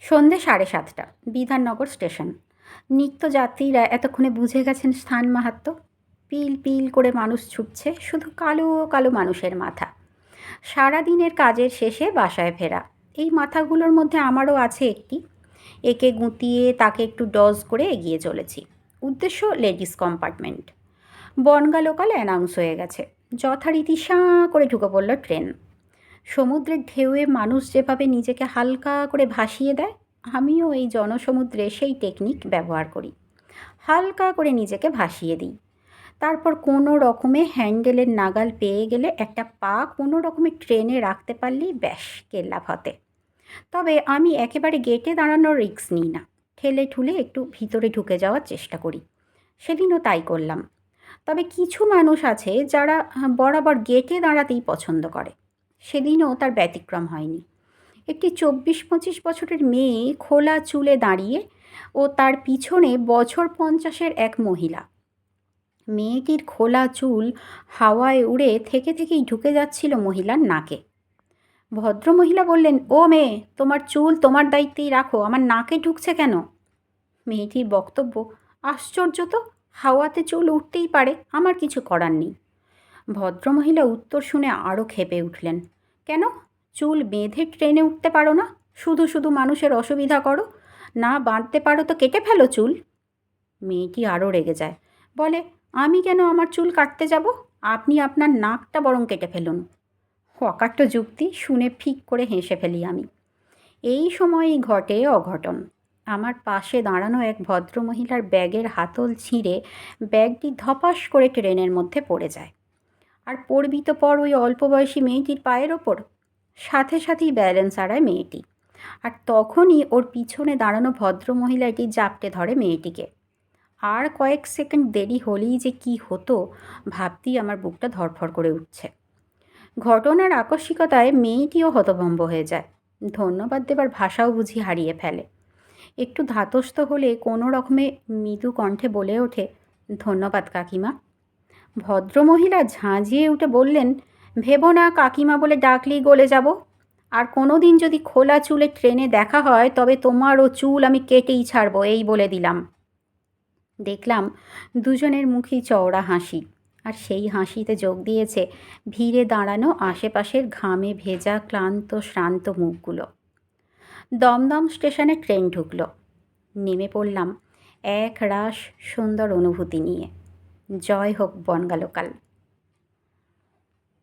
সন্ধে 7:30। বিধাননগর স্টেশন। নিত্যযাত্রীরা এতক্ষণে বুঝে গেছেন স্থান মাহাত্ম্য। পিল পিল করে মানুষ ছুটছে, শুধু কালো কালো মানুষের মাথা। সারাদিনের কাজের শেষে বাসায় ফেরা। এই মাথাগুলোর মধ্যে আমারও আছে একটি। একে গুঁতিয়ে তাকে একটু ডজ করে এগিয়ে চলেছি। উদ্দেশ্য ladies compartment. Bongaon local announce হয়ে গেছে। যথারীতি সাঁ করে ঢুকে পড়ল ট্রেন। সমুদ্রের ঢেউয়ে মানুষ যেভাবে নিজেকে হালকা করে ভাসিয়ে দেয়, আমিও এই জনসমুদ্রে সেই টেকনিক ব্যবহার করি। হালকা করে নিজেকে ভাসিয়ে দিই। তারপর কোনো রকমে হ্যান্ডেলের নাগাল পেয়ে গেলে একটা পা কোনো রকমে ট্রেনে রাখতে পারলেই ব্যাস কেল্লা ফতে। তবে আমি একেবারে গেটে দাঁড়ানোর রিস্ক নিই না। ঠেলে ঠুলে একটু ভিতরে ঢুকে যাওয়ার চেষ্টা করি। সেদিনও তাই করলাম। তবে কিছু মানুষ আছে যারা বরাবর গেটে দাঁড়াতেই পছন্দ করে। সেদিনও তার ব্যতিক্রম হয়নি। একটি 24-25 বছরের মেয়ে খোলা চুলে দাঁড়িয়ে ও তার পিছনে বছর 50-এর এক মহিলা। মেয়েটির খোলা চুল হাওয়ায় উড়ে থেকে থেকেই ঢুকে যাচ্ছিল মহিলার নাকে। ভদ্রমহিলা বললেন, ও মেয়ে, তোমার চুল তোমার দায়িত্বেই রাখো, আমার নাকে ঢুকছে কেন? মেয়েটির বক্তব্য, আশ্চর্য তো, হাওয়াতে চুল উঠতেই পারে, আমার কিছু করার নেই। ভদ্রমহিলা উত্তর শুনে আরও ক্ষেপে উঠলেন, কেন চুল বেঁধে ট্রেনে উঠতে পারো না? শুধু শুধু মানুষের অসুবিধা করো। না বাঁধতে পারো তো কেটে ফেলো চুল। মেয়েটি আরও রেগে যায়, বলে, আমি কেন আমার চুল কাটতে যাব? আপনি আপনার নাকটা বরং কেটে ফেলুন। অকাট্য যুক্তি শুনে ফিক করে হেসে ফেলি আমি। এই সময়ই ঘটে অঘটন। আমার পাশে দাঁড়ানো এক ভদ্রমহিলার ব্যাগের হাতল ছিঁড়ে ব্যাগটি ধপাস করে ট্রেনের মধ্যে পড়ে যায়। আর পড়বি তো পর ওই অল্প বয়সী মেয়েটির পায়ের ওপর। সাথে সাথেই ব্যালেন্স হারায় মেয়েটি। আর তখনই ওর পিছনে দাঁড়ানো ভদ্রমহিলাটি জাপটে ধরে মেয়েটিকে। আর কয়েক সেকেন্ড দেরি হলেই যে কি হতো ভাবতেই আমার বুকটা ধড়ফড় করে উঠছে। ঘটনার আকস্মিকতায় মেয়েটিও হতভম্ব হয়ে যায়। ধন্যবাদ দেবার ভাষাও বুঝি হারিয়ে ফেলে। একটু ধাতস্থ হলে কোনো রকমে মৃদু কণ্ঠে বলে ওঠে, ধন্যবাদ কাকিমা। ভদ্রমহিলা ঝাঁঝিয়ে উঠে বললেন, ভেবো না কাকিমা বলে ডাকলেই গলে যাব। আর কোনো দিন যদি খোলা চুলে ট্রেনে দেখা হয় তবে তোমারও চুল আমি কেটেই ছাড়বো, এই বলে দিলাম। দেখলাম দুজনের মুখেই চওড়া হাসি। আর সেই হাসিতে যোগ দিয়েছে ভিড়ে দাঁড়ানো আশেপাশের ঘামে ভেজা ক্লান্ত শ্রান্ত মুখগুলো। দমদম স্টেশনে ট্রেন ঢুকলো। নেমে পড়লাম এক রাশ সুন্দর অনুভূতি নিয়ে। জয় হোক বনগা লোকাল।